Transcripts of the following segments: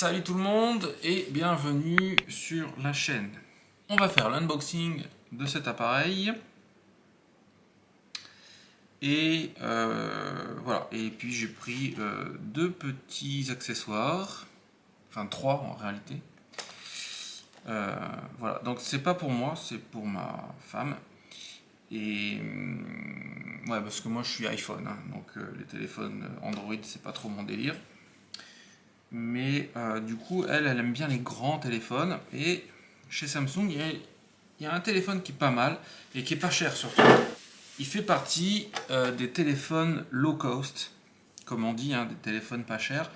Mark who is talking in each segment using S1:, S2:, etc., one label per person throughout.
S1: Salut tout le monde et bienvenue sur la chaîne. On va faire l'unboxing de cet appareil. Et voilà. Et puis j'ai pris deux petits accessoires. Enfin trois en réalité. Voilà. Donc c'est pas pour moi, c'est pour ma femme. Et ouais, parce que moi je suis iPhone, hein, donc les téléphones Android c'est pas trop mon délire. Mais du coup, elle aime bien les grands téléphones. Et chez Samsung, il y a un téléphone qui est pas mal et qui est pas cher surtout. Il fait partie des téléphones low cost, comme on dit, hein, des téléphones pas chers.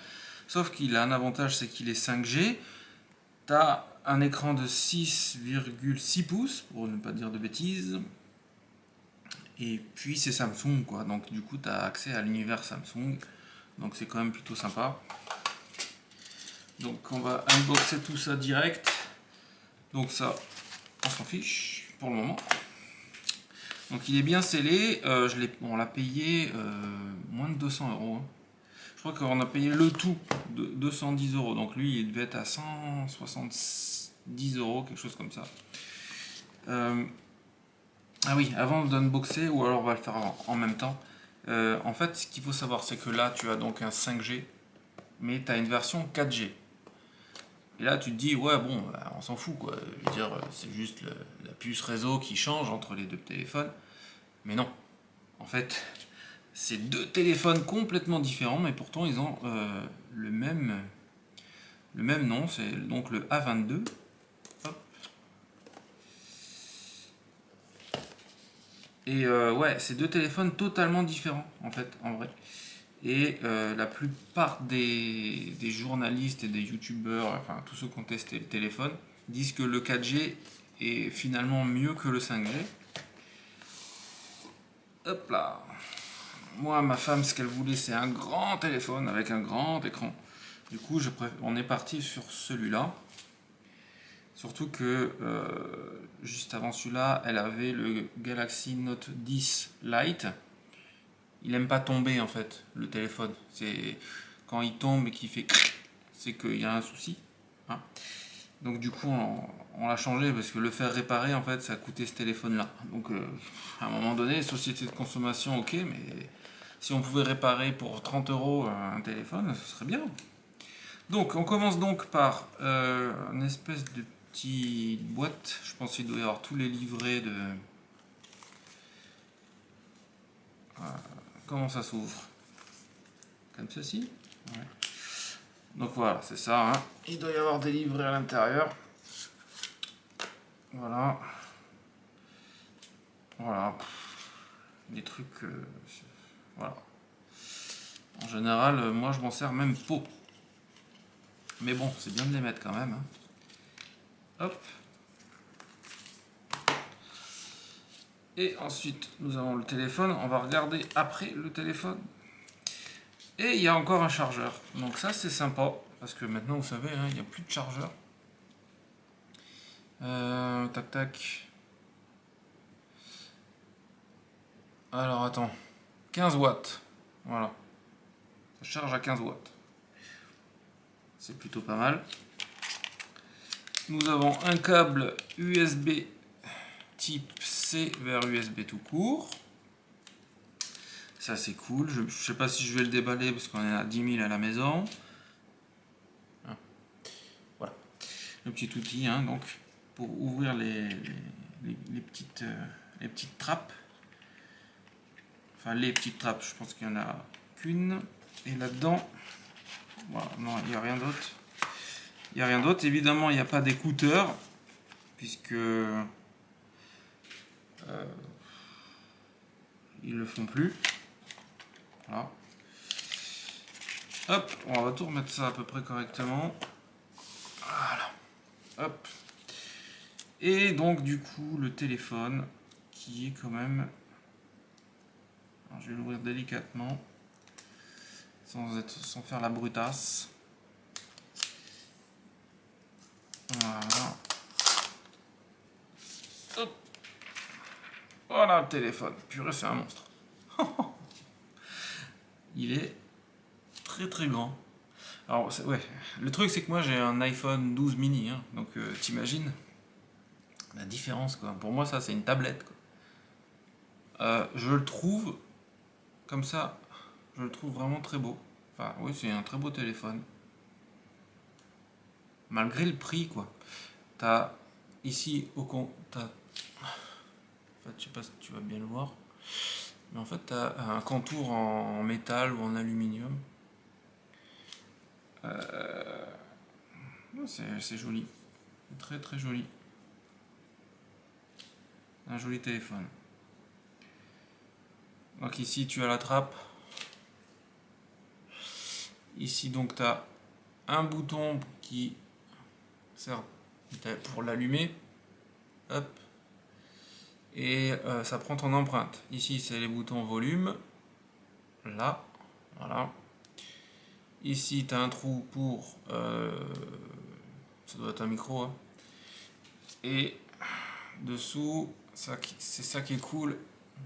S1: Sauf qu'il a un avantage, c'est qu'il est 5G. Tu as un écran de 6,6 pouces, pour ne pas dire de bêtises. Et puis c'est Samsung, quoi. Donc du coup, tu as accès à l'univers Samsung. Donc c'est quand même plutôt sympa. Donc on va unboxer tout ça direct. Donc ça, on s'en fiche pour le moment. Donc il est bien scellé. On l'a payé moins de 200 euros. Hein. Je crois qu'on a payé le tout de 210 euros. Donc lui, il devait être à 170 euros, quelque chose comme ça. Ah oui, avant d'unboxer, ou alors on va le faire en même temps. En fait, ce qu'il faut savoir, c'est que là, tu as donc un 5G, mais tu as une version 4G. Et là, tu te dis, ouais, bon, bah, on s'en fout, quoi. Je veux dire, c'est juste la puce réseau qui change entre les deux téléphones. Mais non. En fait, c'est deux téléphones complètement différents, mais pourtant, ils ont le même nom. C'est donc le A22. Hop. Et ouais, c'est deux téléphones totalement différents, en fait, en vrai. Et la plupart des journalistes et des youtubeurs, enfin tous ceux qui ont testé le téléphone, disent que le 4G est finalement mieux que le 5G. Hop là. Moi, ma femme, ce qu'elle voulait, c'est un grand téléphone avec un grand écran. Du coup, on est parti sur celui-là. Surtout que juste avant celui-là, elle avait le Galaxy Note 10 Lite. Il aime pas tomber en fait, le téléphone. C'est quand il tombe et qu'il fait c'est qu'il y a un souci. Hein. Donc du coup on l'a changé parce que le faire réparer en fait ça a coûté ce téléphone là. Donc à un moment donné, société de consommation ok, mais si on pouvait réparer pour 30 euros un téléphone, ce serait bien. Donc on commence donc par une espèce de petite boîte. Je pense qu'il doit y avoir tous les livrets de... Comment ça s'ouvre? Comme ceci. Ouais. Donc voilà, c'est ça. Hein. Il doit y avoir des livrets à l'intérieur. Voilà. Voilà. Des trucs... voilà. En général, moi je m'en sers même pot. Mais bon, c'est bien de les mettre quand même. Hein. Hop. Et ensuite, nous avons le téléphone. On va regarder après le téléphone. Et il y a encore un chargeur. Donc ça, c'est sympa. Parce que maintenant, vous savez, hein, il n'y a plus de chargeur. Tac, tac. Alors, attends. 15 watts. Voilà. Ça charge à 15 watts. C'est plutôt pas mal. Nous avons un câble USB type C vers USB tout court. Ça c'est cool. Je ne sais pas si je vais le déballer parce qu'on est à 10 000 à la maison. Voilà. Le petit outil hein, donc pour ouvrir les petites trappes. Enfin les petites trappes, je pense qu'il n'y en a qu'une. Et là-dedans, voilà, non, il n'y a rien d'autre. Il n'y a rien d'autre. Évidemment, il n'y a pas d'écouteurs puisque ils le font plus. Voilà. Hop, on va tout remettre ça à peu près correctement. Voilà. Hop. Et donc du coup le téléphone qui est quand même... Alors, je vais l'ouvrir délicatement sans faire la brutasse. Voilà. Hop. Voilà le téléphone. Purée, c'est un monstre. Il est très très grand. Alors, ouais, le truc c'est que moi j'ai un iPhone 12 mini, hein, donc t'imagines la différence quoi. Pour moi ça c'est une tablette quoi. Je le trouve comme ça, je le trouve vraiment très beau. Enfin oui, c'est un très beau téléphone. Malgré le prix quoi. T'as ici au compte, en fait, je sais pas si tu vas bien le voir, mais en fait t'as un contour en métal ou en aluminium. C'est joli, très très joli. Un joli téléphone. Donc ici tu as la trappe. Ici donc tu as un bouton qui sert pour l'allumer. Hop. Et ça prend ton empreinte. Ici c'est les boutons volume. Là. Voilà. Ici tu as un trou pour... ça doit être un micro. Hein. Et dessous, c'est ça qui est cool.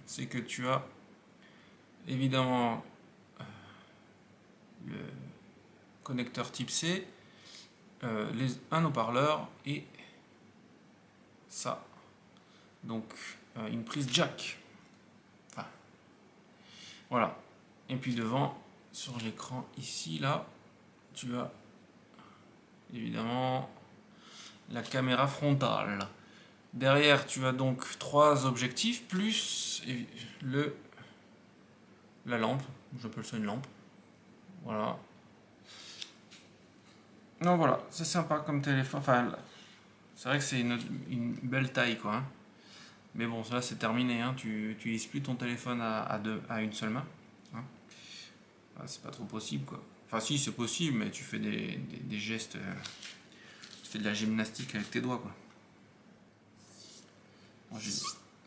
S1: C'est que tu as évidemment le connecteur type C, un haut-parleur et ça. Donc une prise jack. Enfin, voilà. Et puis devant, sur l'écran ici, là, tu as évidemment la caméra frontale. Derrière, tu as donc 3 objectifs plus la lampe. J'appelle ça une lampe. Voilà. Non, voilà, c'est sympa comme téléphone. Enfin, c'est vrai que c'est une belle taille, quoi. Hein. Mais bon, ça c'est terminé. Hein. Tu n'utilises plus ton téléphone à une seule main. Hein. Enfin, c'est pas trop possible, quoi. Enfin, si, c'est possible, mais tu fais des gestes. Tu fais de la gymnastique avec tes doigts, quoi. Bon,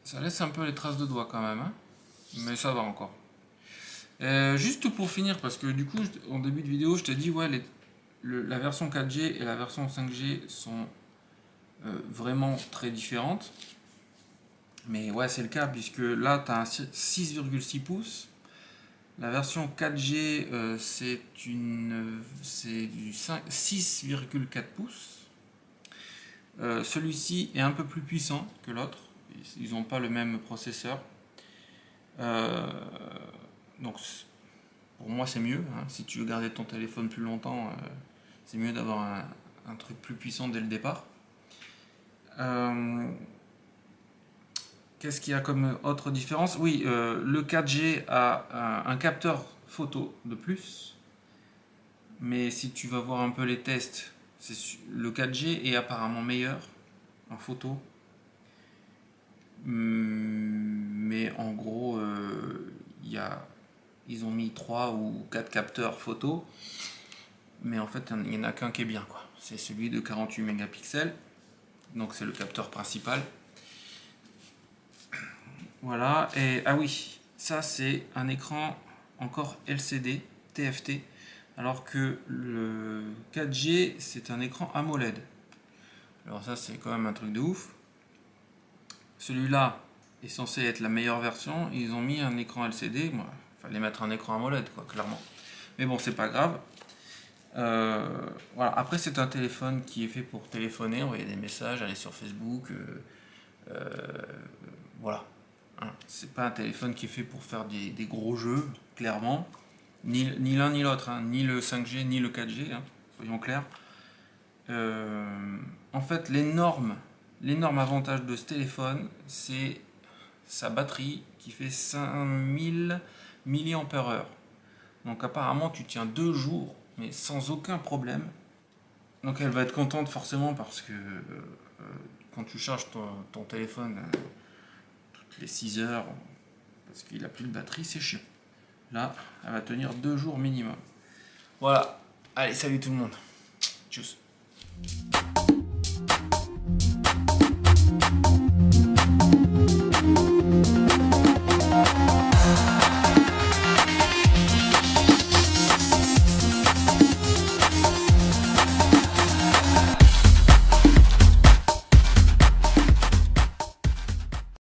S1: ça laisse un peu les traces de doigts quand même, hein. Mais ça va encore. Juste pour finir, parce que du coup, en début de vidéo, je t'ai dit, ouais, la version 4G et la version 5G sont vraiment très différentes. Mais ouais, c'est le cas, puisque là, tu as un 6,6 pouces. La version 4G, c'est du 6,4 pouces. Celui-ci est un peu plus puissant que l'autre. Ils n'ont pas le même processeur. Donc pour moi c'est mieux, hein. Si tu veux garder ton téléphone plus longtemps, c'est mieux d'avoir un truc plus puissant dès le départ. Qu'est-ce qu'il y a comme autre différence? Oui, le 4G a un capteur photo de plus, mais si tu vas voir un peu les tests, le 4G est apparemment meilleur en photo. Mais en gros, ils ont mis 3 ou 4 capteurs photo, mais en fait il n'y en a qu'un qui est bien, quoi. C'est celui de 48 mégapixels, donc c'est le capteur principal. Voilà, et ah oui, ça c'est un écran encore LCD TFT, alors que le 4G c'est un écran AMOLED. Alors ça c'est quand même un truc de ouf. Celui-là est censé être la meilleure version, ils ont mis un écran LCD. Moi, fallait mettre un écran AMOLED, quoi, clairement. Mais bon, c'est pas grave. Voilà. Après, c'est un téléphone qui est fait pour téléphoner, envoyer des messages, aller sur Facebook. Voilà. Hein. C'est pas un téléphone qui est fait pour faire des gros jeux, clairement. Ni l'un ni l'autre, hein. Ni le 5G, ni le 4G, hein. Soyons clairs. En fait, l'énorme avantage de ce téléphone, c'est sa batterie qui fait 5000 mAh. Donc apparemment tu tiens 2 jours, mais sans aucun problème. Donc elle va être contente forcément parce que quand tu charges ton téléphone toutes les 6 heures, parce qu'il n'a plus de batterie, c'est chiant. Là, elle va tenir 2 jours minimum. Voilà, allez, salut tout le monde. Tchuss.